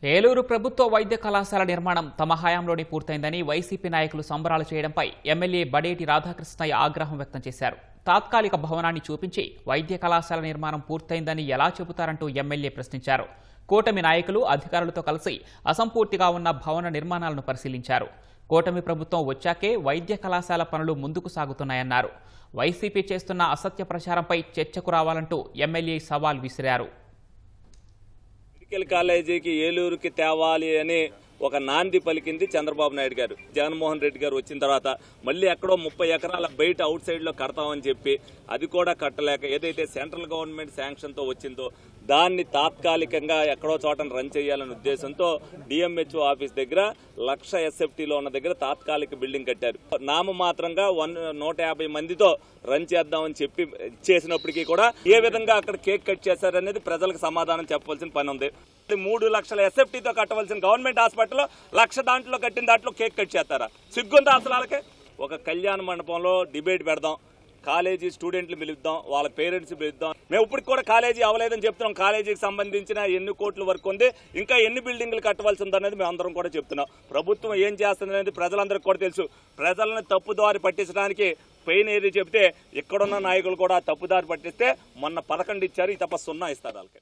ఏలూరు ప్రభుత్వ వైద్య కళాశాల నిర్మాణం తమ హయాంలోనే పూర్తయిందని వైసీపీ నాయకులు సంబరాలు చేయడంపై ఎమ్మెల్యే బడేటి రాధాకృష్ణయ్య ఆగ్రహం వ్యక్తం చేశారు. తాత్కాలిక భవనాన్ని చూపించి వైద్య కళాశాల నిర్మాణం పూర్తయిందని ఎలా చెబుతారంటూ ఎమ్మెల్యే ప్రశ్నించారు. కూటమి నాయకులు అధికారులతో కలిసి అసంపూర్తిగా ఉన్న భవన నిర్మాణాలను పరిశీలించారు. కూటమి ప్రభుత్వం వచ్చాకే వైద్య కళాశాల పనులు ముందుకు సాగుతున్నాయన్నారు. వైసీపీ చేస్తున్న అసత్య ప్రచారంపై చర్చకు రావాలంటూ ఎమ్మెల్యే సవాల్ విసిరారు. మెడికల్ కాలేజీకి ఏలూరుకి తేవాలి అని ఒక నాంది పలికింది చంద్రబాబు నాయుడు గారు. జగన్మోహన్ రెడ్డి గారు వచ్చిన తర్వాత మళ్ళీ ఎక్కడో 30 ఎకరాల బయట అవుట్ సైడ్ లో కడతామని చెప్పి అది కూడా కట్టలేక ఏదైతే సెంట్రల్ గవర్నమెంట్ శాంక్షన్ తో వచ్చిందో దాన్ని తాత్కాలికంగా ఎక్కడో చోటను రన్ చేయాలనే ఉద్దేశంతో డిఎంహెచ్ఓ ఆఫీస్ దగ్గర 1,00,000 ఎస్ఎఫ్టీలో ఉన్న దగ్గర తాత్కాలిక బిల్డింగ్ కట్టారు. నామమాత్రంగా 150 మందితో రన్ చేద్దామని చెప్పి చేసినప్పటికీ కూడా ఏ విధంగా అక్కడ కేక్ కట్ చేశారనేది ప్రజలకు సమాధానం చెప్పవలసిన పని ఉంది. 3 లక్షల ఎస్ఎఫ్టీతో కట్టవలసిన గవర్నమెంట్ హాస్పిటల్లో 1,00,000 దాంట్లో కట్టిన దాంట్లో కేక్ కట్ చేస్తారా? సిగ్గుందా అసలు వాళ్ళకి? ఒక కళ్యాణ మండపంలో డిబేట్ పెడదాం, కాలేజీ స్టూడెంట్లు పిలుద్దాం, వాళ్ళ పేరెంట్స్ పిలుద్దాం. మేము ఇప్పటికి కూడా కాలేజీ అవ్వలేదని చెప్తున్నాం. కాలేజీకి సంబంధించిన ఎన్ని కోట్ల వరకు ఉంది, ఇంకా ఎన్ని బిల్డింగ్లు కట్టవలసి ఉందనేది మేము అందరం కూడా చెప్తున్నాం. ప్రభుత్వం ఏం చేస్తుంది అనేది ప్రజలందరికీ కూడా తెలుసు. ప్రజలను తప్పుదారి పట్టించడానికి పెయిన్ ఏది చెప్తే ఇక్కడున్న నాయకులు కూడా తప్పుదారి పట్టిస్తే మొన్న 11 ఇచ్చారు, ఈ తప్ప 0 ఇస్తారు వాళ్ళకి.